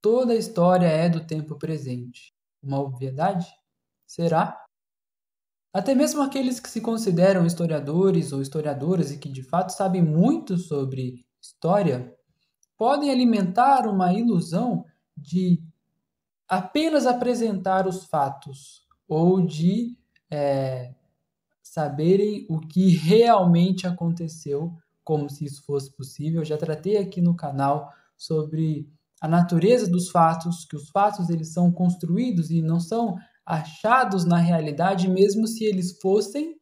toda a história é do tempo presente. Uma obviedade? Será? Até mesmo aqueles que se consideram historiadores ou historiadoras e que de fato sabem muito sobre história, podem alimentar uma ilusão de apenas apresentar os fatos ou de saberem o que realmente aconteceu, como se isso fosse possível. Eu já tratei aqui no canal sobre a natureza dos fatos, que os fatos eles são construídos e não são achados na realidade, mesmo se eles fossem.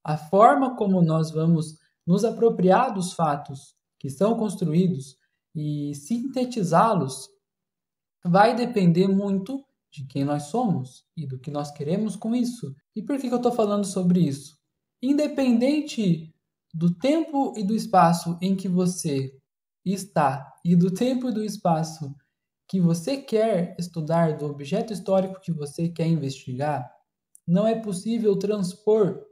A forma como nós vamos nos apropriar dos fatos que são construídos e sintetizá-los vai depender muito de quem nós somos e do que nós queremos com isso. E por que eu estou falando sobre isso? Independente do tempo e do espaço em que você está e do tempo e do espaço que você quer estudar, do objeto histórico que você quer investigar, não é possível transpor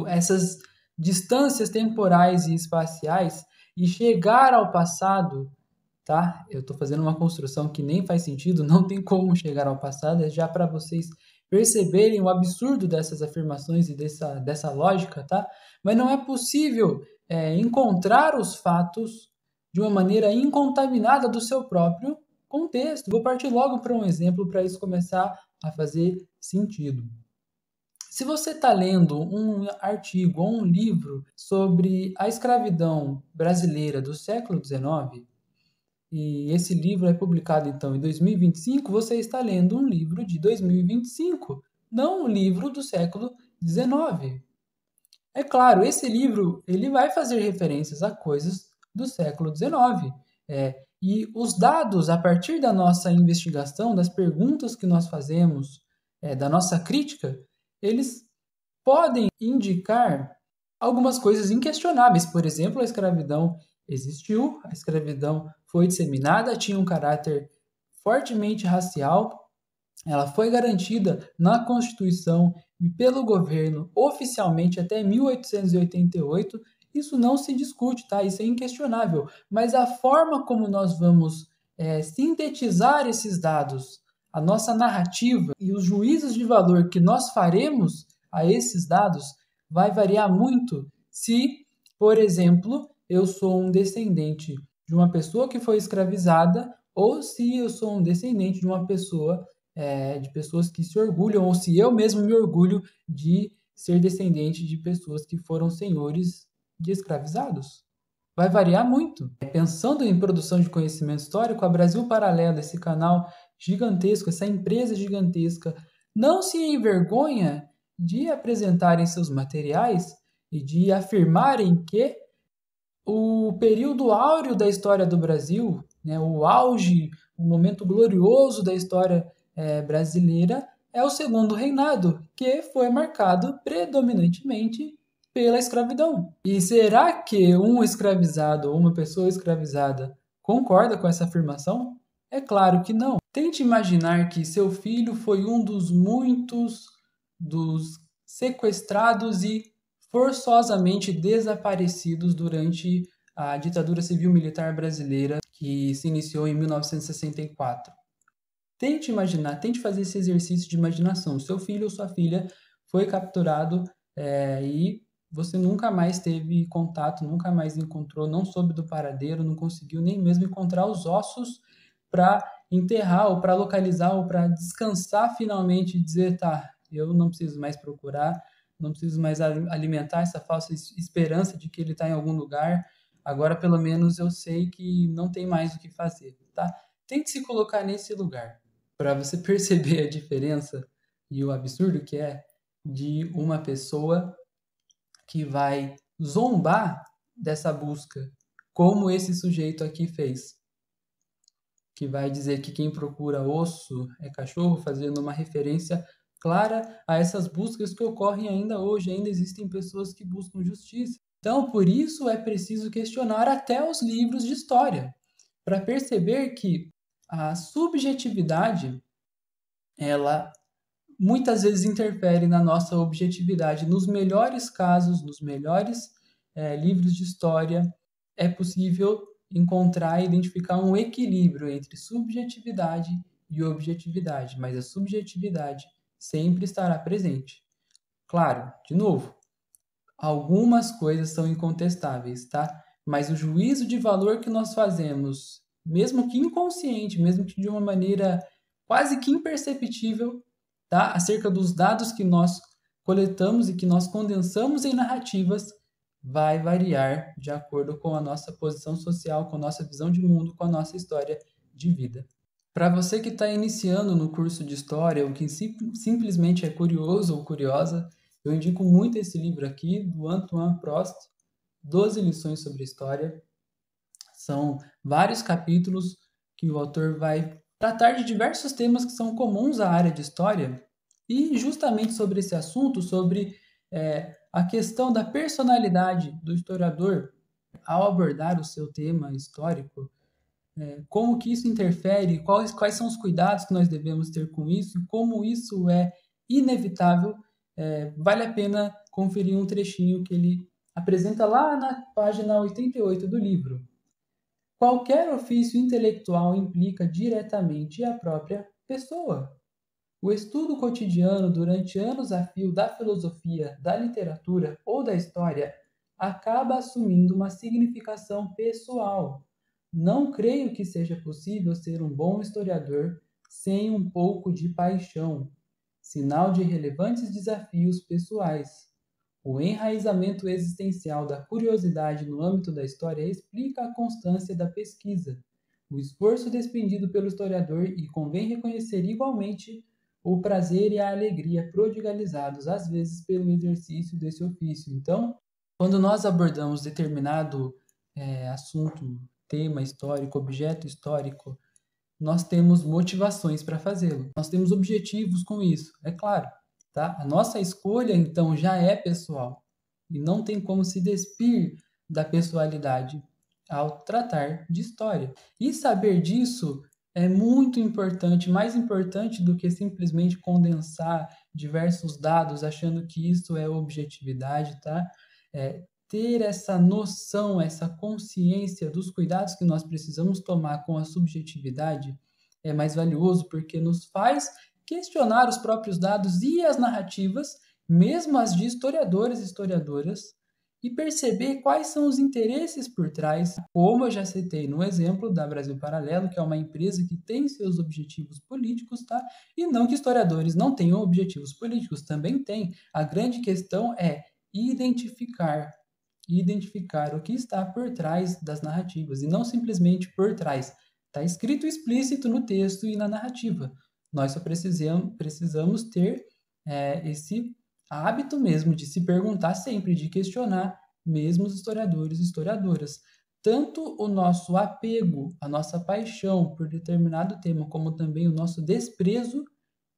essas distâncias temporais e espaciais e chegar ao passado, tá? Eu estou fazendo uma construção que nem faz sentido, não tem como chegar ao passado, é já para vocês perceberem o absurdo dessas afirmações e dessa lógica, tá? Mas não é possível encontrar os fatos de uma maneira incontaminada do seu próprio contexto. Vou partir logo para um exemplo para isso começar a fazer sentido. Se você está lendo um artigo ou um livro sobre a escravidão brasileira do século XIX, e esse livro é publicado então em 2025, você está lendo um livro de 2025, não um livro do século XIX. É claro, esse livro ele vai fazer referências a coisas do século XIX. E os dados, a partir da nossa investigação, das perguntas que nós fazemos, da nossa crítica, eles podem indicar algumas coisas inquestionáveis. Por exemplo, a escravidão existiu, a escravidão foi disseminada, tinha um caráter fortemente racial, ela foi garantida na Constituição e pelo governo oficialmente até 1888. Isso não se discute, tá? Isso é inquestionável. Mas a forma como nós vamos sintetizar esses dados, a nossa narrativa e os juízos de valor que nós faremos a esses dados vai variar muito se, por exemplo, eu sou um descendente de uma pessoa que foi escravizada ou se eu sou um descendente de uma pessoa, de pessoas que se orgulham, ou se eu mesmo me orgulho de ser descendente de pessoas que foram senhores de escravizados. Vai variar muito. Pensando em produção de conhecimento histórico, a Brasil Paralelo, esse canal gigantesco, essa empresa gigantesca, não se envergonha de apresentarem seus materiais e de afirmarem que o período áureo da história do Brasil, né, o auge, o momento glorioso da história brasileira, é o Segundo Reinado, que foi marcado predominantemente pela escravidão. E será que um escravizado ou uma pessoa escravizada concorda com essa afirmação? É claro que não. Tente imaginar que seu filho foi um dos muitos dos sequestrados e forçosamente desaparecidos durante a ditadura civil-militar brasileira que se iniciou em 1964. Tente imaginar, tente fazer esse exercício de imaginação. Seu filho ou sua filha foi capturado e você nunca mais teve contato, nunca mais encontrou, não soube do paradeiro, não conseguiu nem mesmo encontrar os ossos para enterrar ou para localizar ou para descansar finalmente e dizer, tá, eu não preciso mais procurar, não preciso mais alimentar essa falsa esperança de que ele está em algum lugar, agora pelo menos eu sei que não tem mais o que fazer, tá? Tente se colocar nesse lugar, para você perceber a diferença e o absurdo que é de uma pessoa que vai zombar dessa busca, como esse sujeito aqui fez, que vai dizer que quem procura osso é cachorro, fazendo uma referência clara a essas buscas que ocorrem ainda hoje. Ainda existem pessoas que buscam justiça. Então, por isso é preciso questionar até os livros de história, para perceber que a subjetividade, ela muitas vezes interfere na nossa objetividade. Nos melhores casos, nos melhores livros de história, é possível encontrar e identificar um equilíbrio entre subjetividade e objetividade, mas a subjetividade sempre estará presente. Claro, de novo, algumas coisas são incontestáveis, tá? Mas o juízo de valor que nós fazemos, mesmo que inconsciente, mesmo que de uma maneira quase que imperceptível, tá? Acerca dos dados que nós coletamos e que nós condensamos em narrativas, vai variar de acordo com a nossa posição social, com a nossa visão de mundo, com a nossa história de vida. Para você que está iniciando no curso de História, ou que simplesmente é curioso ou curiosa, eu indico muito esse livro aqui, do Antoine Prost, 12 lições sobre História. São vários capítulos que o autor vai tratar de diversos temas que são comuns à área de História, e justamente sobre esse assunto, sobre a questão da personalidade do historiador ao abordar o seu tema histórico, como que isso interfere, quais são os cuidados que nós devemos ter com isso e como isso é inevitável, vale a pena conferir um trechinho que ele apresenta lá na página 88 do livro. Qualquer ofício intelectual implica diretamente a própria pessoa. O estudo cotidiano durante anos a fio da filosofia, da literatura ou da história acaba assumindo uma significação pessoal. Não creio que seja possível ser um bom historiador sem um pouco de paixão, sinal de relevantes desafios pessoais. O enraizamento existencial da curiosidade no âmbito da história explica a constância da pesquisa, o esforço despendido pelo historiador e convém reconhecer igualmente o prazer e a alegria prodigalizados às vezes pelo exercício desse ofício. Então, quando nós abordamos determinado assunto, tema histórico, objeto histórico, nós temos motivações para fazê-lo. Nós temos objetivos com isso, é claro. Tá? A nossa escolha, então, já é pessoal. E não tem como se despir da pessoalidade ao tratar de história. E saber disso é muito importante, mais importante do que simplesmente condensar diversos dados achando que isso é objetividade, tá? Ter essa noção, essa consciência dos cuidados que nós precisamos tomar com a subjetividade é mais valioso porque nos faz questionar os próprios dados e as narrativas, mesmo as de historiadores e historiadoras, e perceber quais são os interesses por trás, como eu já citei no exemplo da Brasil Paralelo, que é uma empresa que tem seus objetivos políticos, tá? E não que historiadores não tenham objetivos políticos, também tem. A grande questão é identificar o que está por trás das narrativas, e não simplesmente por trás. Está escrito explícito no texto e na narrativa. Nós só precisamos ter esse hábito mesmo de se perguntar sempre, de questionar mesmo os historiadores e historiadoras. Tanto o nosso apego, a nossa paixão por determinado tema, como também o nosso desprezo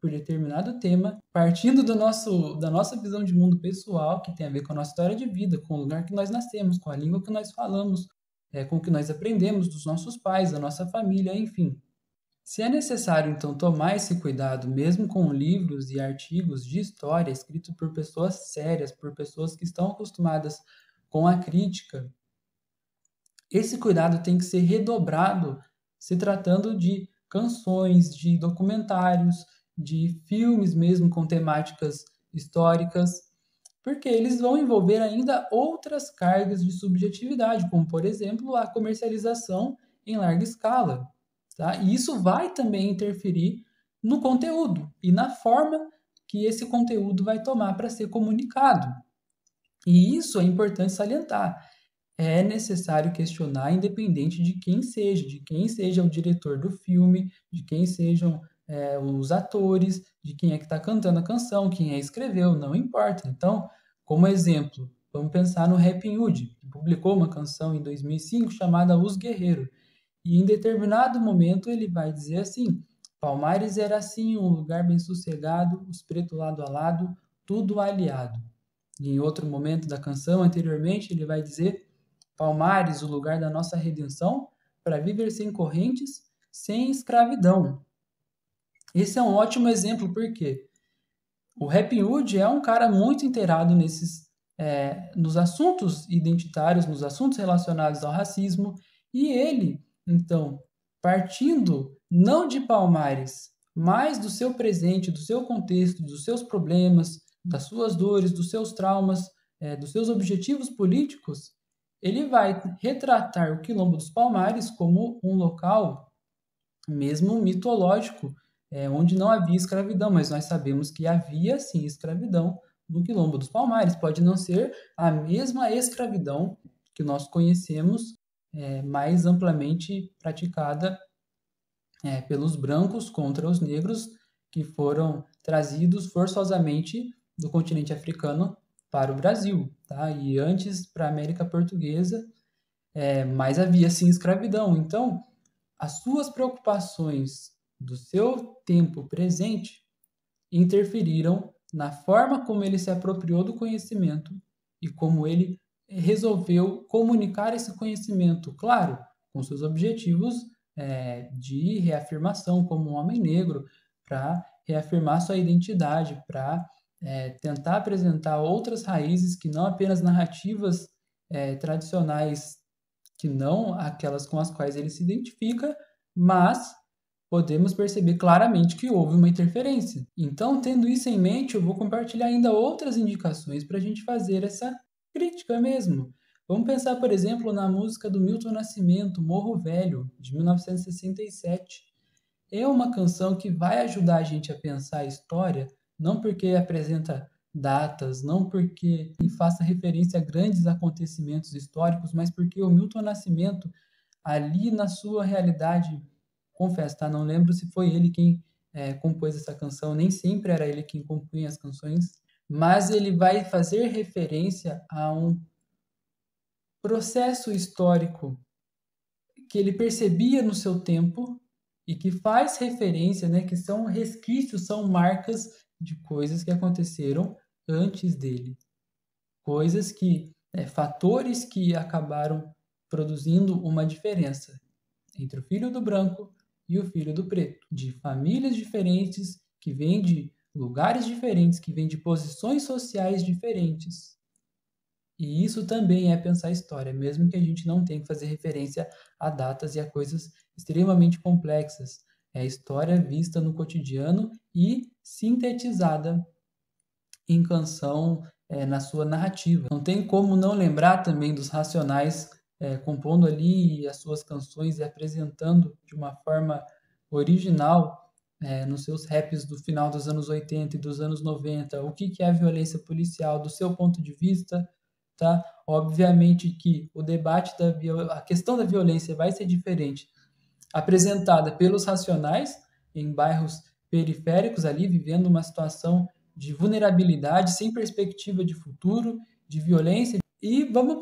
por determinado tema, partindo da nossa visão de mundo pessoal, que tem a ver com a nossa história de vida, com o lugar que nós nascemos, com a língua que nós falamos, com o que nós aprendemos dos nossos pais, da nossa família, enfim. Se é necessário, então, tomar esse cuidado, mesmo com livros e artigos de história escritos por pessoas sérias, por pessoas que estão acostumadas com a crítica, esse cuidado tem que ser redobrado se tratando de canções, de documentários, de filmes mesmo com temáticas históricas, porque eles vão envolver ainda outras cargas de subjetividade, como, por exemplo, a comercialização em larga escala. Tá? E isso vai também interferir no conteúdo e na forma que esse conteúdo vai tomar para ser comunicado. E isso é importante salientar. É necessário questionar, independente de quem seja o diretor do filme, de quem sejam os atores, de quem é que está cantando a canção, quem escreveu, não importa. Então, como exemplo, vamos pensar no Rappin' Hood, que publicou uma canção em 2005 chamada Os Guerreiros. E em determinado momento ele vai dizer assim: Palmares era assim, um lugar bem sossegado, os pretos lado a lado, tudo aliado. E em outro momento da canção, anteriormente, ele vai dizer: Palmares, o lugar da nossa redenção, para viver sem correntes, sem escravidão. Esse é um ótimo exemplo, porque o Rappin' Hood é um cara muito inteirado nos assuntos identitários, nos assuntos relacionados ao racismo. E ele, então, partindo não de Palmares, mas do seu presente, do seu contexto, dos seus problemas, das suas dores, dos seus traumas, dos seus objetivos políticos, ele vai retratar o Quilombo dos Palmares como um local mesmo mitológico, onde não havia escravidão, mas nós sabemos que havia sim escravidão no Quilombo dos Palmares. Pode não ser a mesma escravidão que nós conhecemos, mais amplamente praticada pelos brancos contra os negros, que foram trazidos forçosamente do continente africano para o Brasil, tá? E antes para a América Portuguesa, mas havia sim escravidão. Então, as suas preocupações do seu tempo presente interferiram na forma como ele se apropriou do conhecimento e como ele resolveu comunicar esse conhecimento, claro, com seus objetivos de reafirmação como um homem negro, para reafirmar sua identidade, para tentar apresentar outras raízes que não apenas narrativas tradicionais, que não aquelas com as quais ele se identifica, mas podemos perceber claramente que houve uma interferência. Então, tendo isso em mente, eu vou compartilhar ainda outras indicações para a gente fazer essa crítica mesmo. Vamos pensar, por exemplo, na música do Milton Nascimento, Morro Velho, de 1967. É uma canção que vai ajudar a gente a pensar a história, não porque apresenta datas, não porque faça referência a grandes acontecimentos históricos, mas porque o Milton Nascimento, ali na sua realidade, confesso, tá? Não lembro se foi ele quem compôs essa canção, nem sempre era ele quem compunha as canções, mas ele vai fazer referência a um processo histórico que ele percebia no seu tempo e que faz referência, né, que são resquícios, são marcas de coisas que aconteceram antes dele. Coisas que, fatores que acabaram produzindo uma diferença entre o filho do branco e o filho do preto, de famílias diferentes, que vêm de lugares diferentes, que vêm de posições sociais diferentes. E isso também é pensar a história, mesmo que a gente não tenha que fazer referência a datas e a coisas extremamente complexas. É a história vista no cotidiano e sintetizada em canção, na sua narrativa. Não tem como não lembrar também dos Racionais compondo ali as suas canções e apresentando de uma forma original nos seus raps do final dos anos 80 e dos anos 90 o que é a violência policial do seu ponto de vista, tá? Obviamente que o debate a questão da violência vai ser diferente, apresentada pelos Racionais em bairros periféricos ali, vivendo uma situação de vulnerabilidade, sem perspectiva de futuro, de violência. E vamos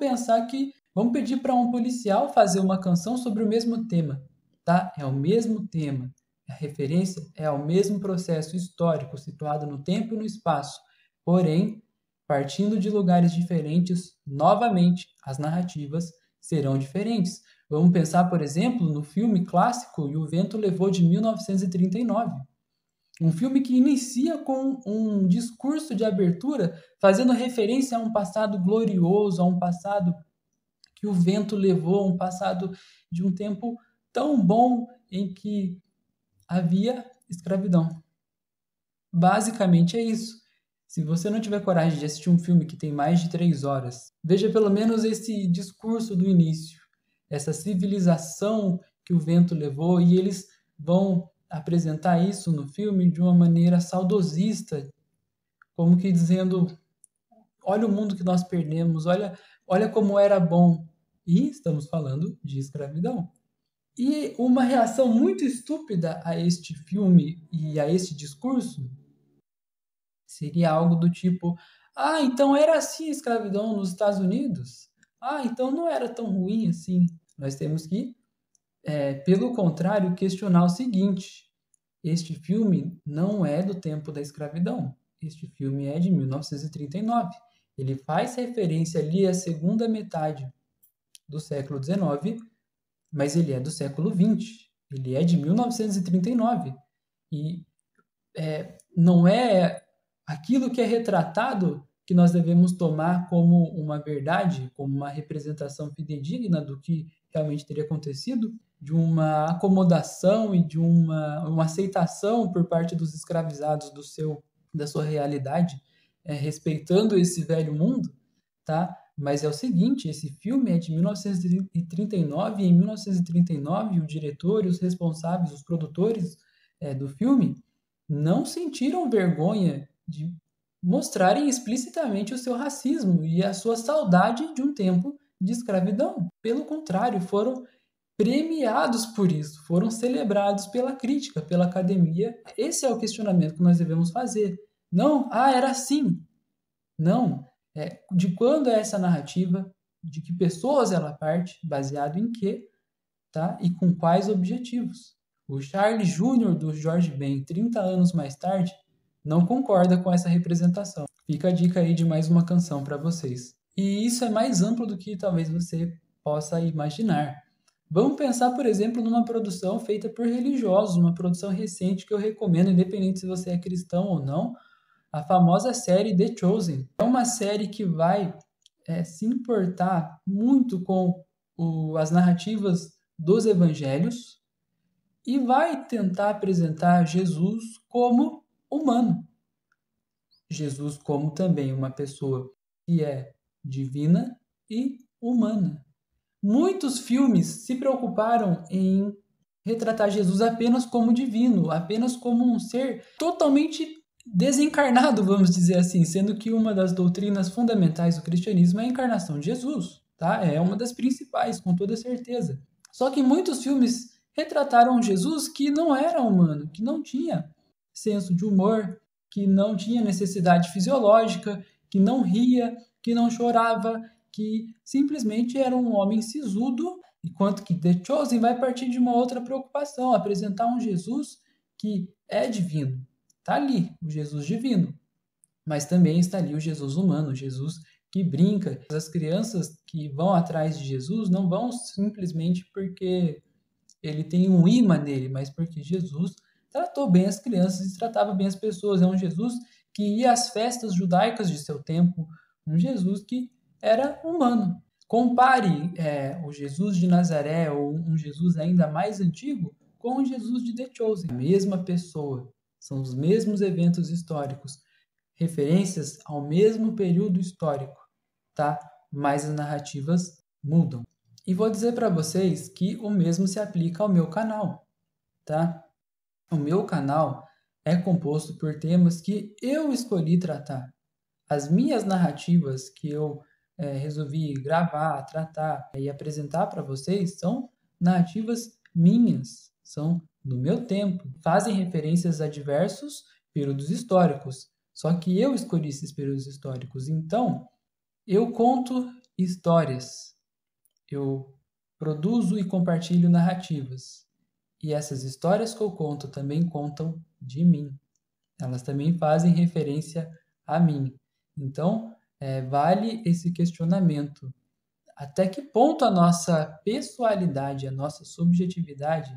pedir para um policial fazer uma canção sobre o mesmo tema, tá? É o mesmo tema. A referência é ao mesmo processo histórico situado no tempo e no espaço. Porém, partindo de lugares diferentes, novamente, as narrativas serão diferentes. Vamos pensar, por exemplo, no filme clássico E o Vento Levou, de 1939. Um filme que inicia com um discurso de abertura fazendo referência a um passado glorioso, a um passado que o vento levou, um passado de um tempo tão bom em que havia escravidão. Basicamente é isso. Se você não tiver coragem de assistir um filme que tem mais de 3 horas, veja pelo menos esse discurso do início, essa civilização que o vento levou, e eles vão apresentar isso no filme de uma maneira saudosista, como que dizendo: olha o mundo que nós perdemos, olha como era bom. E estamos falando de escravidão. E uma reação muito estúpida a este filme e a este discurso seria algo do tipo: ah, então era assim a escravidão nos Estados Unidos? Ah, então não era tão ruim assim. Nós temos que, pelo contrário, questionar o seguinte: este filme não é do tempo da escravidão. Este filme é de 1939. Ele faz referência ali à segunda metade do século XIX, mas ele é do século XX. Ele é de 1939. E não é aquilo que é retratado que nós devemos tomar como uma verdade, como uma representação fidedigna do que realmente teria acontecido, de uma acomodação e de uma aceitação por parte dos escravizados da sua realidade, respeitando esse velho mundo, tá? Mas é o seguinte, esse filme é de 1939 e em 1939 o diretor e os responsáveis, os produtores do filme, não sentiram vergonha de mostrarem explicitamente o seu racismo e a sua saudade de um tempo de escravidão. Pelo contrário, foram premiados por isso, foram celebrados pela crítica, pela academia. Esse é o questionamento que nós devemos fazer. Não, era assim. Não. De quando é essa narrativa? De que pessoas ela parte? Baseado em quê? Tá? E com quais objetivos? O Charles Jr. do Jorge Ben, 30 anos mais tarde, não concorda com essa representação. Fica a dica aí de mais uma canção para vocês. E isso é mais amplo do que talvez você possa imaginar. Vamos pensar, por exemplo, numa produção feita por religiosos, uma produção recente que eu recomendo, independente se você é cristão ou não, a famosa série The Chosen. É uma série que vai se importar muito com as narrativas dos evangelhos e vai tentar apresentar Jesus como humano. Jesus como também uma pessoa que é divina e humana. Muitos filmes se preocuparam em retratar Jesus apenas como divino, apenas como um ser totalmente desencarnado, vamos dizer assim, sendo que uma das doutrinas fundamentais do cristianismo é a encarnação de Jesus, tá? É uma das principais, com toda certeza. Só que muitos filmes retrataram Jesus que não era humano, que não tinha senso de humor, que não tinha necessidade fisiológica, que não ria, que não chorava, que simplesmente era um homem sisudo, enquanto que The Chosen vai partir de uma outra preocupação, apresentar um Jesus que é divino. Está ali o Jesus divino, mas também está ali o Jesus humano, o Jesus que brinca. As crianças que vão atrás de Jesus não vão simplesmente porque ele tem um imã nele, mas porque Jesus tratou bem as crianças e tratava bem as pessoas. É um Jesus que ia às festas judaicas de seu tempo, um Jesus que era humano. Compare o Jesus de Nazaré ou um Jesus ainda mais antigo com o Jesus de The Chosen. A mesma pessoa, são os mesmos eventos históricos, referências ao mesmo período histórico, tá? Mas as narrativas mudam. E vou dizer para vocês que o mesmo se aplica ao meu canal, tá? O meu canal é composto por temas que eu escolhi tratar. As minhas narrativas que eu resolvi gravar, tratar e apresentar para vocês são narrativas minhas, são do meu tempo, fazem referências a diversos períodos históricos. Só que eu escolhi esses períodos históricos, então eu conto histórias. Eu produzo e compartilho narrativas. E essas histórias que eu conto também contam de mim. Elas também fazem referência a mim. Então, vale esse questionamento. Até que ponto a nossa pessoalidade, a nossa subjetividade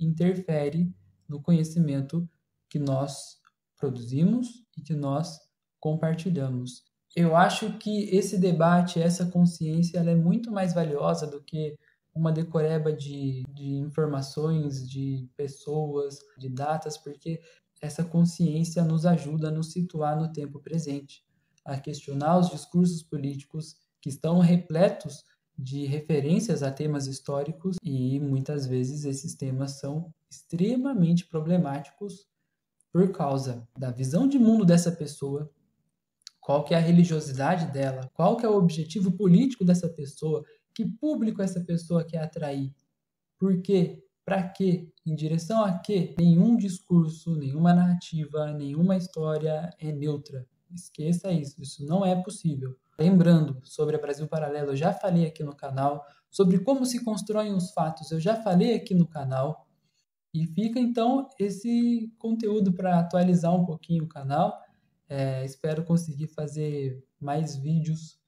interfere no conhecimento que nós produzimos e que nós compartilhamos? Eu acho que esse debate, essa consciência, ela é muito mais valiosa do que uma decoreba de informações, de pessoas, de datas, porque essa consciência nos ajuda a nos situar no tempo presente, a questionar os discursos políticos que estão repletos de referências a temas históricos e muitas vezes esses temas são extremamente problemáticos por causa da visão de mundo dessa pessoa, qual que é a religiosidade dela, qual que é o objetivo político dessa pessoa, que público essa pessoa quer atrair, por quê, para quê, em direção a quê. Nenhum discurso, nenhuma narrativa, nenhuma história é neutra. Esqueça isso, isso não é possível. Lembrando, sobre a Brasil Paralelo, eu já falei aqui no canal, sobre como se constroem os fatos, eu já falei aqui no canal, e fica então esse conteúdo para atualizar um pouquinho o canal. Espero conseguir fazer mais vídeos,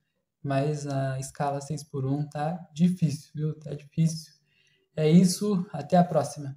mas a escala 6x1 tá difícil, viu? Tá difícil. É isso, até a próxima.